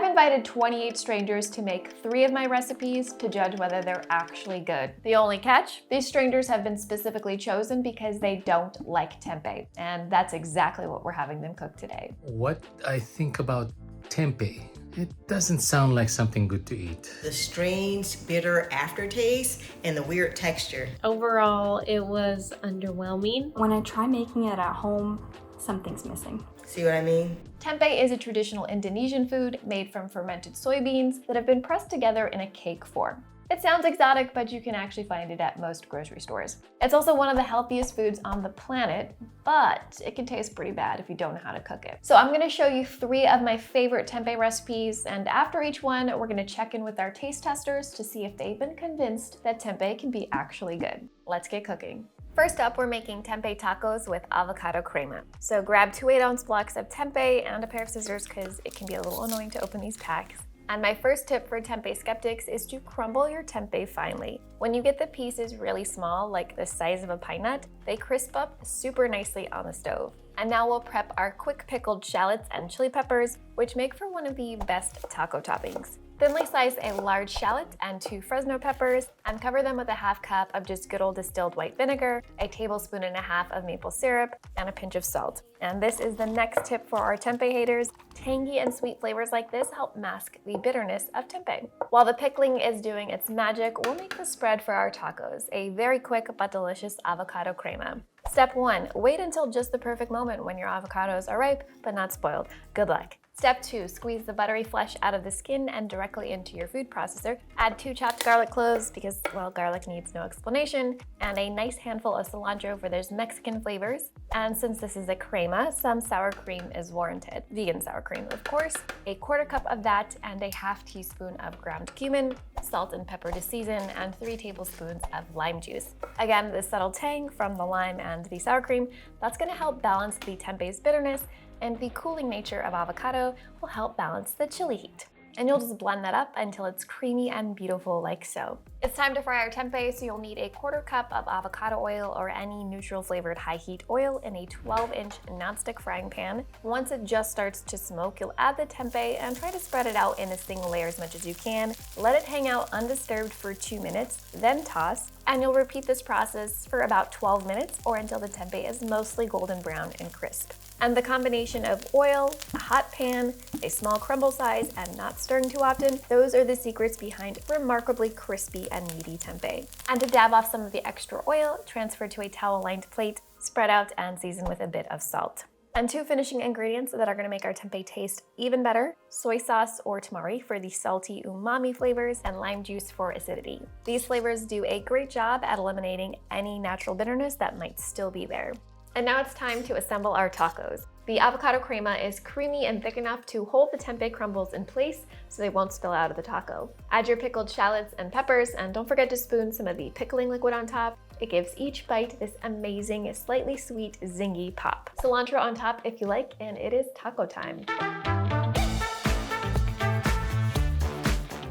I've invited 28 strangers to make 3 of my recipes to judge whether they're actually good. The only catch? These strangers have been specifically chosen because they don't like tempeh, and that's exactly what we're having them cook today. What I think about tempeh, it doesn't sound like something good to eat. The strange, bitter aftertaste and the weird texture. Overall, it was underwhelming. When I try making it at home, something's missing. See what I mean? Tempeh is a traditional Indonesian food made from fermented soybeans that have been pressed together in a cake form. It sounds exotic, but you can actually find it at most grocery stores. It's also one of the healthiest foods on the planet, but it can taste pretty bad if you don't know how to cook it. So I'm gonna show you 3 of my favorite tempeh recipes, and after each one, we're gonna check in with our taste testers to see if they've been convinced that tempeh can be actually good. Let's get cooking. First up, we're making tempeh tacos with avocado crema. So grab 2 8-ounce blocks of tempeh and a pair of scissors because it can be a little annoying to open these packs. And my first tip for tempeh skeptics is to crumble your tempeh finely. When you get the pieces really small, like the size of a pine nut, they crisp up super nicely on the stove. And now we'll prep our quick pickled shallots and chili peppers, which make for one of the best taco toppings. Thinly slice a large shallot and 2 Fresno peppers and cover them with a ½ cup of just good old distilled white vinegar, a 1.5 tablespoons of maple syrup, and a pinch of salt. And this is the next tip for our tempeh haters. Tangy and sweet flavors like this help mask the bitterness of tempeh. While the pickling is doing its magic, we'll make the spread for our tacos, a very quick but delicious avocado crema. Step 1, wait until just the perfect moment when your avocados are ripe but not spoiled. Good luck. Step 2, squeeze the buttery flesh out of the skin and directly into your food processor. Add 2 chopped garlic cloves because, well, garlic needs no explanation, and a nice handful of cilantro for those Mexican flavors. And since this is a crema, some sour cream is warranted. Vegan sour cream, of course. A 1/4 cup of that and a ½ teaspoon of ground cumin, salt and pepper to season, and 3 tablespoons of lime juice. Again, the subtle tang from the lime and the sour cream, that's gonna help balance the tempeh's bitterness, and the cooling nature of avocado will help balance the chili heat. And you'll just blend that up until it's creamy and beautiful like so. It's time to fry our tempeh, so you'll need a 1/4 cup of avocado oil or any neutral flavored high heat oil in a 12-inch nonstick frying pan. Once it just starts to smoke, you'll add the tempeh and try to spread it out in a single layer as much as you can. Let it hang out undisturbed for 2 minutes, then toss, and you'll repeat this process for about 12 minutes or until the tempeh is mostly golden brown and crisp. And the combination of oil, a hot pan, a small crumble size, and not stirring too often, those are the secrets behind remarkably crispy and meaty tempeh. And to dab off some of the extra oil, transfer to a towel-lined plate, spread out, and season with a bit of salt. And 2 finishing ingredients that are gonna make our tempeh taste even better: soy sauce or tamari for the salty umami flavors, and lime juice for acidity. These flavors do a great job at eliminating any natural bitterness that might still be there. And now it's time to assemble our tacos. The avocado crema is creamy and thick enough to hold the tempeh crumbles in place so they won't spill out of the taco. Add your pickled shallots and peppers, and don't forget to spoon some of the pickling liquid on top. It gives each bite this amazing, slightly sweet, zingy pop. Cilantro on top if you like, and it is taco time.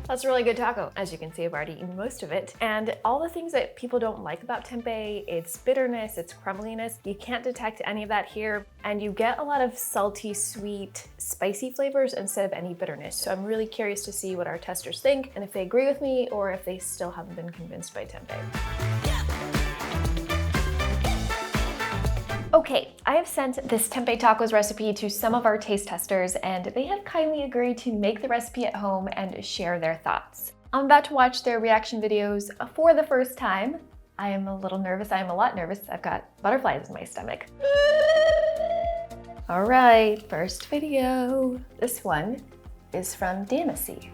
That's a really good taco. As you can see, I've already eaten most of it. And all the things that people don't like about tempeh, its bitterness, its crumbliness, you can't detect any of that here. And you get a lot of salty, sweet, spicy flavors instead of any bitterness. So I'm really curious to see what our testers think and if they agree with me or if they still haven't been convinced by tempeh. Okay, I have sent this tempeh tacos recipe to some of our taste testers, and they have kindly agreed to make the recipe at home and share their thoughts. I'm about to watch their reaction videos for the first time. I am a little nervous. I am a lot nervous. I've got butterflies in my stomach. All right, first video. This one is from Damacy.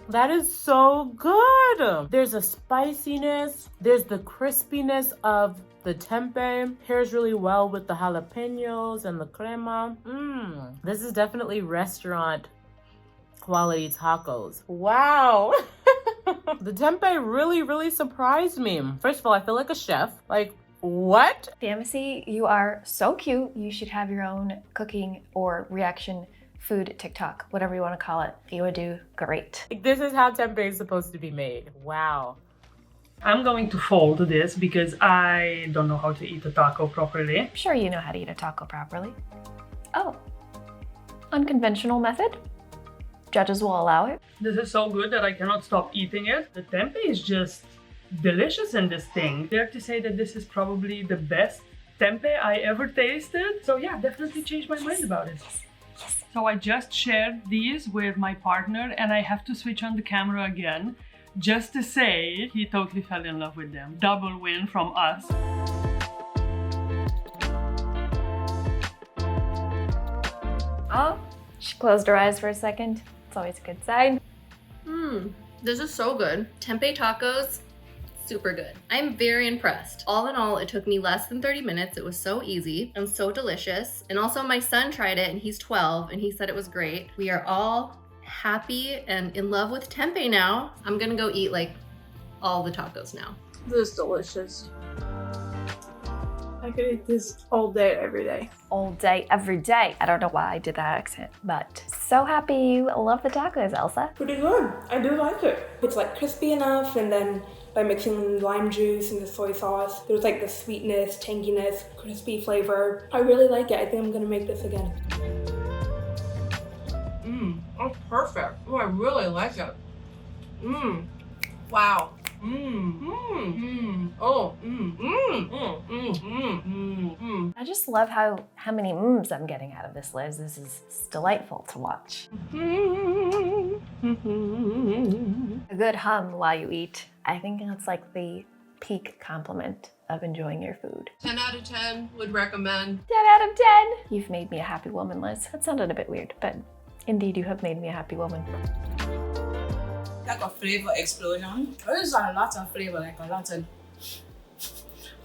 That is so good. There's a spiciness, there's the crispiness of the tempeh, pairs really well with the jalapenos and the crema. This is definitely restaurant quality tacos. Wow. The tempeh really surprised me. First of all, I feel like a chef. Like, what? Damacy, you are so cute. You should have your own cooking or reaction food TikTok, whatever you want to call it. You would do great. This is how tempeh is supposed to be made. Wow. I'm going to fold this because I don't know how to eat a taco properly. I'm sure you know how to eat a taco properly. Oh, unconventional method? Judges will allow it. This is so good that I cannot stop eating it. The tempeh is just delicious in this thing. I dare to say that this is probably the best tempeh I ever tasted. So yeah, definitely changed my mind about it. So I just shared these with my partner and I have to switch on the camera again just to say he totally fell in love with them. Double win from us. Oh, she closed her eyes for a second. It's always a good sign. This is so good. Tempeh tacos, super good. I'm very impressed. All in all, it took me less than 30 minutes. It was so easy and so delicious. And also my son tried it and he's 12 and he said it was great. We are all happy and in love with tempeh now. I'm gonna go eat like all the tacos now. This is delicious. I could eat this all day, every day. All day, every day. I don't know why I did that accent, but so happy you love the tacos, Elsa. Pretty good. I do like it. It's like crispy enough, and then by mixing lime juice and the soy sauce, there's like the sweetness, tanginess, crispy flavor. I really like it. I think I'm gonna make this again. That's perfect. Oh, I really like it. Wow. I just love how many I'm getting out of this, Liz. This is delightful to watch. A good hum while you eat. I think that's like the peak compliment of enjoying your food. 10 out of 10 would recommend. 10 out of 10. You've made me a happy woman, Liz. That sounded a bit weird, but indeed you have made me a happy woman. Like a flavor explosion. There's a lot of flavor, like a lot of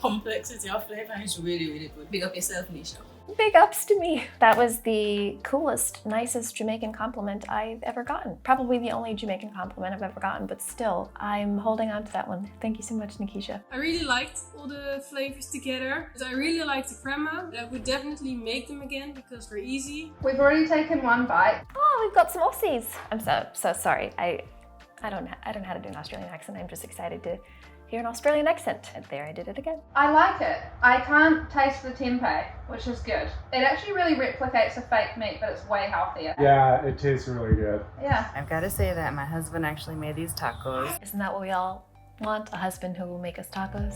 complexity of flavor, and it's really, really good. Big up yourself, Nisha. Big ups to me. That was the coolest, nicest Jamaican compliment I've ever gotten. Probably the only Jamaican compliment I've ever gotten, but still, I'm holding on to that one. Thank you so much, Nikisha. I really liked all the flavors together. I really liked the crema. I would definitely make them again because they're easy. We've already taken one bite. Oh, we've got some Aussies. I'm so sorry. I don't know how to do an Australian accent. I'm just excited to hear an Australian accent. And there I did it again. I like it. I can't taste the tempeh, which is good. It actually really replicates a fake meat, but it's way healthier. Yeah, it tastes really good. Yeah. I've got to say that my husband actually made these tacos. Isn't that what we all want? A husband who will make us tacos?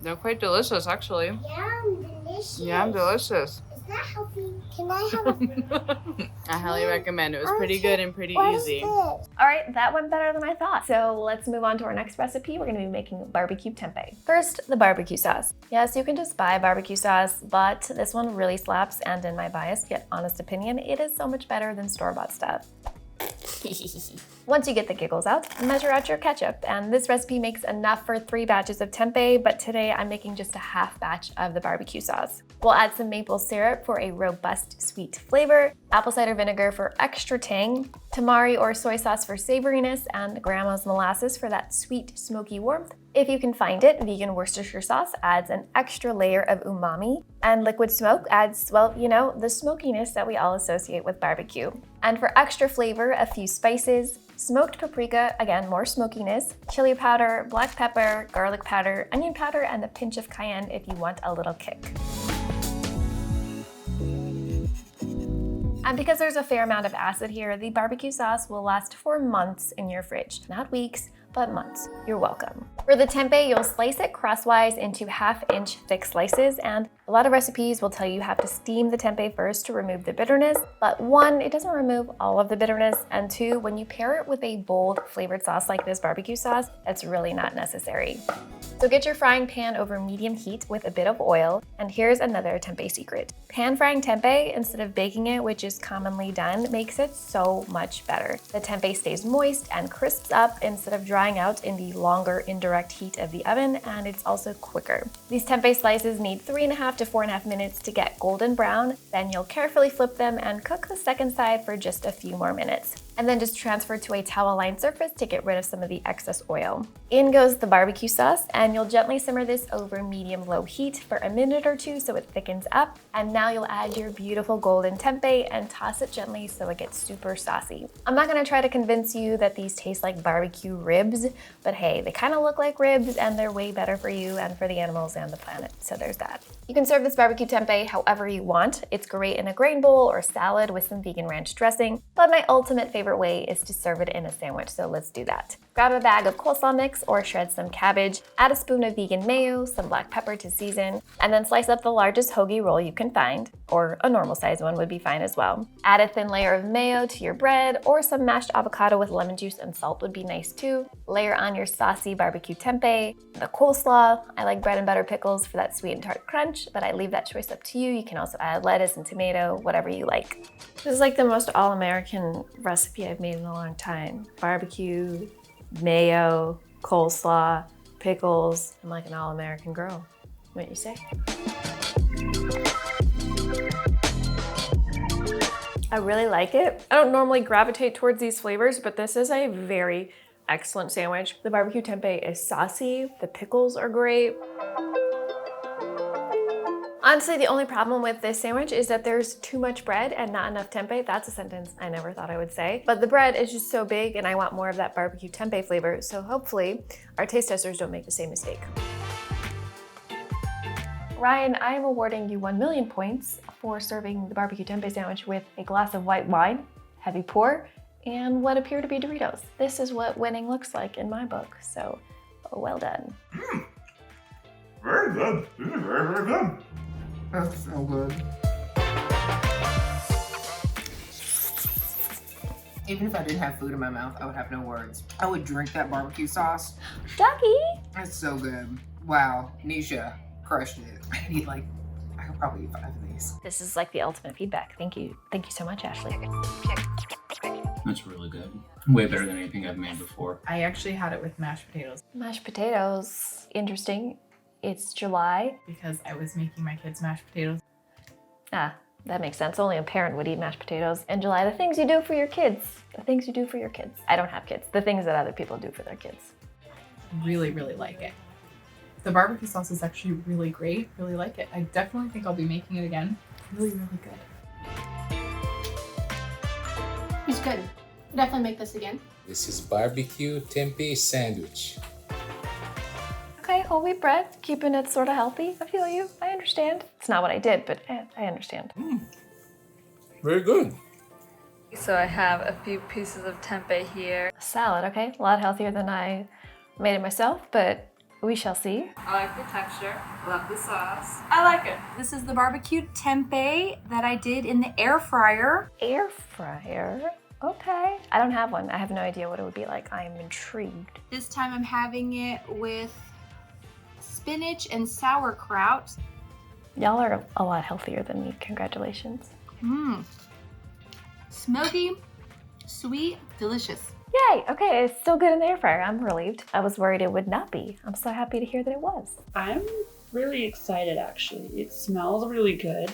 They're quite delicious, actually. Yum, delicious. Yum, delicious. Is that healthy? Can I have a... I highly recommend. It was pretty good and pretty easy. All right, that went better than I thought. So let's move on to our next recipe. We're gonna be making barbecue tempeh. First, the barbecue sauce. Yes, you can just buy barbecue sauce, but this one really slaps, and in my biased yet honest opinion, it is so much better than store-bought stuff. Once you get the giggles out, measure out your ketchup, and this recipe makes enough for 3 batches of tempeh, but today I'm making just a half batch of the barbecue sauce. We'll add some maple syrup for a robust sweet flavor, apple cider vinegar for extra tang, tamari or soy sauce for savoriness, and grandma's molasses for that sweet, smoky warmth. If you can find it, vegan Worcestershire sauce adds an extra layer of umami, and liquid smoke adds, well, you know, the smokiness that we all associate with barbecue. And for extra flavor, a few spices, smoked paprika, again, more smokiness, chili powder, black pepper, garlic powder, onion powder, and a pinch of cayenne if you want a little kick. And because there's a fair amount of acid here, the barbecue sauce will last for months in your fridge. Not weeks, but months. You're welcome. For the tempeh, you'll slice it crosswise into 1/2-inch thick slices, and a lot of recipes will tell you have to steam the tempeh first to remove the bitterness, but 1, it doesn't remove all of the bitterness, and 2, when you pair it with a bold flavored sauce like this barbecue sauce, it's really not necessary. So get your frying pan over medium heat with a bit of oil, and here's another tempeh secret. Pan frying tempeh instead of baking it, which is commonly done, makes it so much better. The tempeh stays moist and crisps up instead of drying out in the longer indirect heat of the oven, and it's also quicker. These tempeh slices need 3.5 to 4.5 minutes to get golden brown, then you'll carefully flip them and cook the second side for just a few more minutes. And then just transfer to a towel-lined surface to get rid of some of the excess oil. In goes the barbecue sauce, and you'll gently simmer this over medium-low heat for a minute or 2 so it thickens up. And now you'll add your beautiful golden tempeh and toss it gently so it gets super saucy. I'm not gonna try to convince you that these taste like barbecue ribs, but hey, they kind of look like ribs and they're way better for you and for the animals and the planet, so there's that. You can serve this barbecue tempeh however you want. It's great in a grain bowl or salad with some vegan ranch dressing, but my ultimate favorite way is to serve it in a sandwich, so let's do that. Grab a bag of coleslaw mix or shred some cabbage, add a spoon of vegan mayo, some black pepper to season, and then slice up the largest hoagie roll you can find, or a normal size one would be fine as well. Add a thin layer of mayo to your bread, or some mashed avocado with lemon juice and salt would be nice too. Layer on your saucy barbecue tempeh, the coleslaw. I like bread and butter pickles for that sweet and tart crunch, but I leave that choice up to you. You can also add lettuce and tomato, whatever you like. This is like the most all-American recipe I've made in a long time. Barbecue, mayo, coleslaw, pickles. I'm like an all-American girl. What you say? I really like it. I don't normally gravitate towards these flavors, but this is a very excellent sandwich. The barbecue tempeh is saucy. The pickles are great. Honestly, the only problem with this sandwich is that there's too much bread and not enough tempeh. That's a sentence I never thought I would say. But the bread is just so big and I want more of that barbecue tempeh flavor. So hopefully our taste testers don't make the same mistake. Ryan, I am awarding you 1 million points for serving the barbecue tempeh sandwich with a glass of white wine, heavy pour, and what appear to be Doritos. This is what winning looks like in my book, so well done. Very good. This is very, very good. That's so good. Even if I didn't have food in my mouth, I would have no words. I would drink that barbecue sauce. Ducky! It's so good. Wow, Nisha crushed it. I could probably eat 5 of these. This is like the ultimate feedback. Thank you. Thank you so much, Ashley. That's really good. Way better than anything I've made before. I actually had it with mashed potatoes. Mashed potatoes, interesting. It's July. Because I was making my kids mashed potatoes. Ah, that makes sense. Only a parent would eat mashed potatoes in July. The things you do for your kids. The things you do for your kids. I don't have kids. The things that other people do for their kids. Really, really like it. The barbecue sauce is actually really great. Really like it. I definitely think I'll be making it again. Really, really good. It's good. Definitely make this again. This is barbecue tempeh sandwich. Okay, whole wheat bread, keeping it sort of healthy. I feel you. I understand. It's not what I did, but I understand. Very good. So I have a few pieces of tempeh here. Salad, okay. A lot healthier than I made it myself, but we shall see. I like the texture. Love the sauce. I like it. This is the barbecue tempeh that I did in the air fryer. Air fryer? Okay. I don't have one. I have no idea what it would be like. I am intrigued. This time I'm having it with spinach and sauerkraut. Y'all are a lot healthier than me. Congratulations. Smoky, sweet, delicious. Yay! Okay, it's still good in the air fryer. I'm relieved. I was worried it would not be. I'm so happy to hear that it was. I'm really excited actually. It smells really good.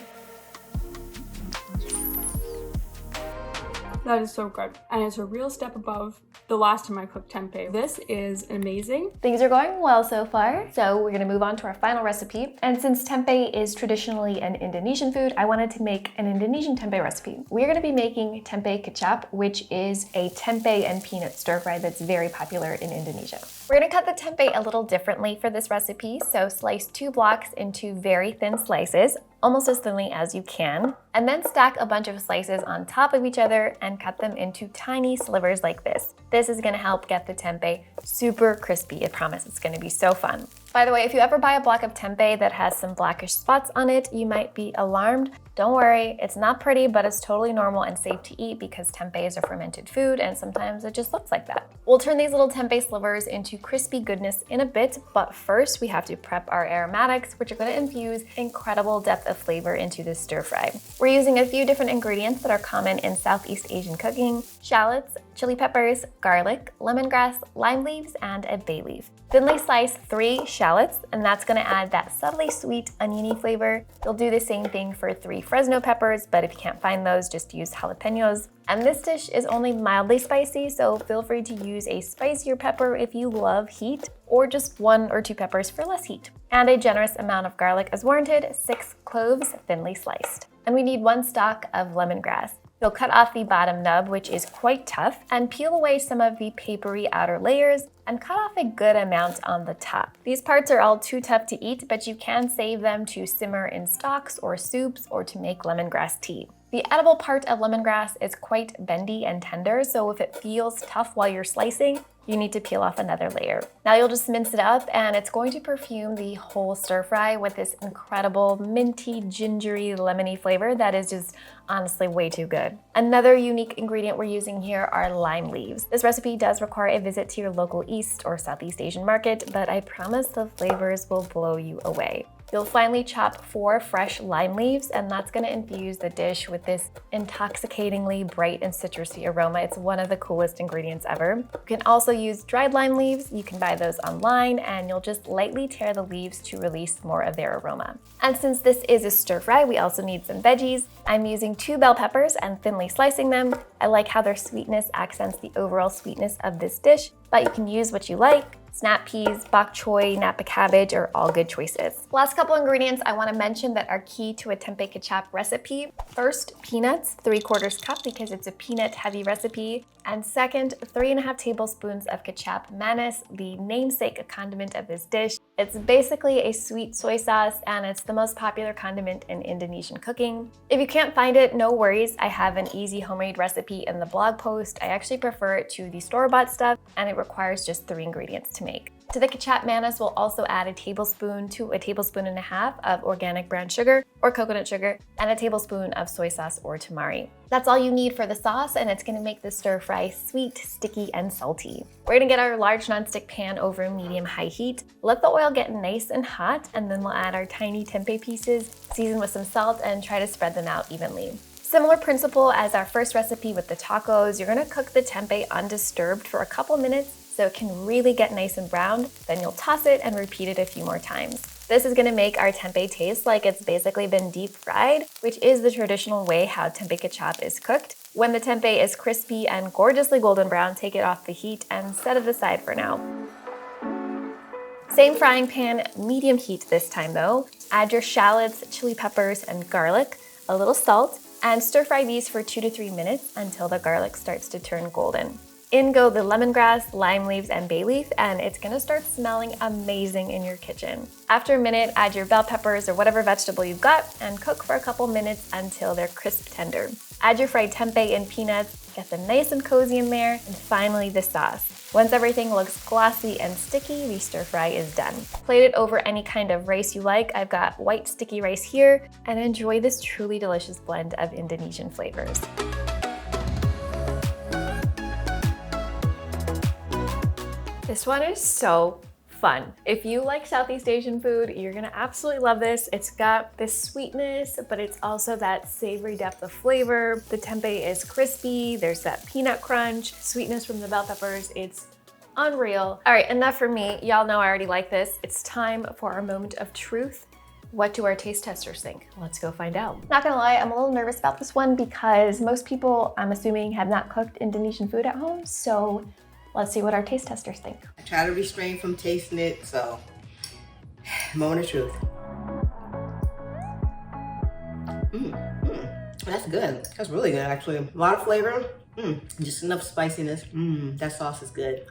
That is so good. And it's a real step above the last time I cooked tempeh. This is amazing. Things are going well so far. So we're gonna move on to our final recipe. And since tempeh is traditionally an Indonesian food, I wanted to make an Indonesian tempeh recipe. We're gonna be making tempeh kecap, which is a tempeh and peanut stir fry that's very popular in Indonesia. We're gonna cut the tempeh a little differently for this recipe. So slice 2 blocks into very thin slices, almost as thinly as you can, and then stack a bunch of slices on top of each other and cut them into tiny slivers like this. This is gonna help get the tempeh super crispy. I promise it's gonna be so fun. By the way, if you ever buy a block of tempeh that has some blackish spots on it, you might be alarmed. Don't worry, it's not pretty, but it's totally normal and safe to eat because tempeh is a fermented food and sometimes it just looks like that. We'll turn these little tempeh slivers into crispy goodness in a bit, but first we have to prep our aromatics, which are gonna infuse incredible depth of flavor into this stir fry. We're using a few different ingredients that are common in Southeast Asian cooking: shallots, chili peppers, garlic, lemongrass, lime leaves, and a bay leaf. Thinly slice 3 shallots, and that's gonna add that subtly sweet oniony flavor. You'll do the same thing for 3 Fresno peppers, but if you can't find those, just use jalapenos. And this dish is only mildly spicy, so feel free to use a spicier pepper if you love heat, or just 1 or 2 peppers for less heat. And a generous amount of garlic as warranted, 6 cloves thinly sliced. And we need 1 stalk of lemongrass. You'll cut off the bottom nub, which is quite tough, and peel away some of the papery outer layers and cut off a good amount on the top. These parts are all too tough to eat, but you can save them to simmer in stocks or soups or to make lemongrass tea. The edible part of lemongrass is quite bendy and tender, so if it feels tough while you're slicing, you need to peel off another layer. Now you'll just mince it up and it's going to perfume the whole stir fry with this incredible minty, gingery, lemony flavor that is just honestly way too good. Another unique ingredient we're using here are lime leaves. This recipe does require a visit to your local East or Southeast Asian market, but I promise the flavors will blow you away. You'll finally chop 4 fresh lime leaves, and that's gonna infuse the dish with this intoxicatingly bright and citrusy aroma. It's one of the coolest ingredients ever. You can also use dried lime leaves. You can buy those online, and you'll just lightly tear the leaves to release more of their aroma. And since this is a stir fry, we also need some veggies. I'm using 2 bell peppers and thinly slicing them. I like how their sweetness accents the overall sweetness of this dish, but you can use what you like. Snap peas, bok choy, napa cabbage are all good choices. Last couple ingredients I want to mention that are key to a tempeh kechap recipe. First, peanuts, 3/4 cup because it's a peanut heavy recipe. And second, 3.5 tablespoons of kechap manis, the namesake condiment of this dish. It's basically a sweet soy sauce and it's the most popular condiment in Indonesian cooking. If you can't find it, no worries. I have an easy homemade recipe in the blog post. I actually prefer it to the store-bought stuff and it requires just 3 ingredients to make. To the kechap manis, we'll also add a tablespoon to 1.5 tablespoons of organic brown sugar or coconut sugar and a tablespoon of soy sauce or tamari. That's all you need for the sauce and it's gonna make the stir fry sweet, sticky, and salty. We're gonna get our large nonstick pan over medium-high heat. Let the oil get nice and hot and then we'll add our tiny tempeh pieces, season with some salt, and try to spread them out evenly. Similar principle as our first recipe with the tacos, you're gonna cook the tempeh undisturbed for a couple minutes so it can really get nice and browned. Then you'll toss it and repeat it a few more times. This is gonna make our tempeh taste like it's basically been deep fried, which is the traditional way how tempeh kechap is cooked. When the tempeh is crispy and gorgeously golden brown, take it off the heat and set it aside for now. Same frying pan, medium heat this time though. Add your shallots, chili peppers, and garlic, a little salt, and stir fry these for 2 to 3 minutes until the garlic starts to turn golden. In go the lemongrass, lime leaves, and bay leaf, and it's gonna start smelling amazing in your kitchen. After a minute, add your bell peppers or whatever vegetable you've got and cook for a couple minutes until they're crisp tender. Add your fried tempeh and peanuts, get them nice and cozy in there, and finally the sauce. Once everything looks glossy and sticky, the stir fry is done. Plate it over any kind of rice you like. I've got white sticky rice here, and enjoy this truly delicious blend of Indonesian flavors. This one is so fun. If you like Southeast Asian food, you're gonna absolutely love this. It's got this sweetness, but it's also that savory depth of flavor. The tempeh is crispy, there's that peanut crunch, sweetness from the bell peppers. It's unreal. All right, enough for me. Y'all know I already like this. It's time for our moment of truth. What do our taste testers think? Let's go find out. Not gonna lie, I'm a little nervous about this one because most people, I'm assuming, have not cooked Indonesian food at home, so let's see what our taste testers think. I try to restrain from tasting it, so moment of truth. That's good. That's really good, actually. A lot of flavor, just enough spiciness. That sauce is good.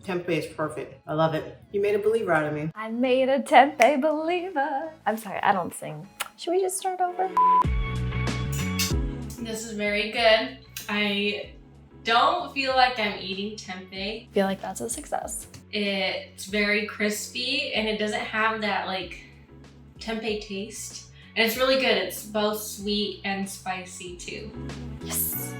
Tempeh is perfect. I love it. You made a believer out of me. I made a tempeh believer. I'm sorry, I don't sing. Should we just start over? This is very good. I don't feel like I'm eating tempeh. I feel like that's a success. It's very crispy and it doesn't have that like tempeh taste. And it's really good. It's both sweet and spicy too. Yes.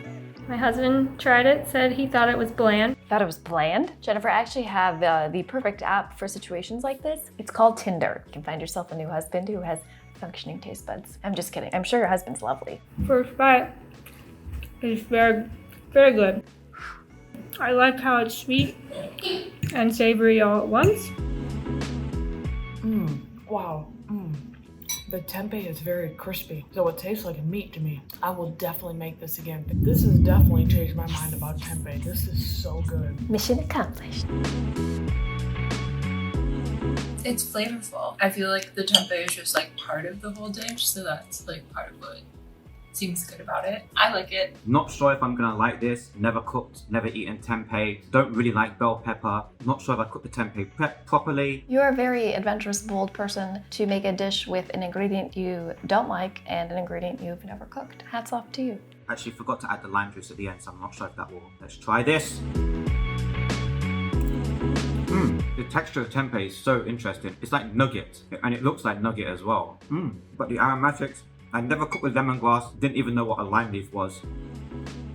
My husband tried it, said he thought it was bland. Thought it was bland? Jennifer, I actually have the perfect app for situations like this. It's called Tinder. You can find yourself a new husband who has functioning taste buds. I'm just kidding. I'm sure your husband's lovely. First bite is very, very good. I like how it's sweet and savory all at once. Wow. The tempeh is very crispy, so it tastes like meat to me. I will definitely make this again. This has definitely changed my mind about tempeh. This is so good. Mission accomplished. It's flavorful. I feel like the tempeh is just like part of the whole dish, so that's like part of what seems good about it. I like it. Not sure if I'm gonna like this. Never cooked, never eaten tempeh. Don't really like bell pepper. Not sure if I cooked the tempeh prep properly. You're a very adventurous, bold person to make a dish with an ingredient you don't like and an ingredient you've never cooked. Hats off to you. Actually forgot to add the lime juice at the end, so I'm not sure if that will. Let's try this. The texture of tempeh is so interesting. It's like nugget, and it looks like nugget as well. But the aromatics, I never cooked with lemongrass, didn't even know what a lime leaf was.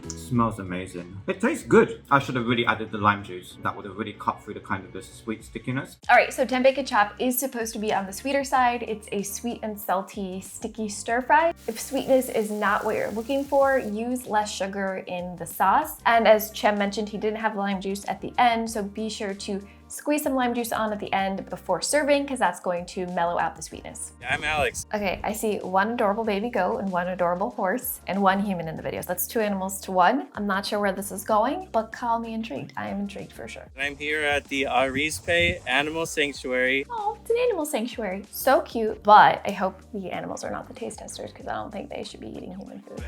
Smells amazing. It tastes good. I should have really added the lime juice. That would have really cut through the kind of the sweet stickiness. All right, so tempeh kechap is supposed to be on the sweeter side. It's a sweet and salty, sticky stir fry. If sweetness is not what you're looking for, use less sugar in the sauce. And as Chem mentioned, he didn't have lime juice at the end, so be sure to squeeze some lime juice on at the end before serving, because that's going to mellow out the sweetness. I'm Alex. Okay, I see one adorable baby goat and one adorable horse and one human in the videos. That's 2 animals to 1. I'm not sure where this is going, but call me intrigued. I am intrigued for sure. I'm here at the Arispe Animal Sanctuary. Oh, it's an animal sanctuary. So cute, but I hope the animals are not the taste testers because I don't think they should be eating human food.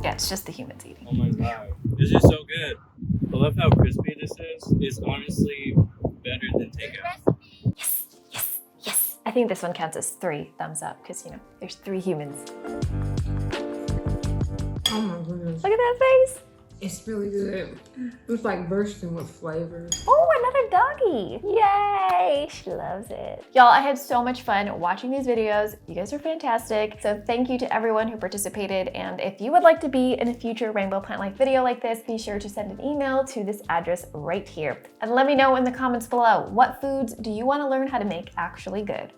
Yeah, it's just the humans eating. Oh my god, this is so good. I love how crispy this is. It's honestly better than takeout. Yes, yes, yes. I think this one counts as 3 thumbs up because, you know, there's 3 humans. Oh my goodness. Look at that face. It's really good. It's like bursting with flavor. Oh, another doggy. Yay, she loves it. Y'all, I had so much fun watching these videos. You guys are fantastic. So thank you to everyone who participated. And if you would like to be in a future Rainbow Plant Life video like this, be sure to send an email to this address right here. And let me know in the comments below, what foods do you want to learn how to make actually good?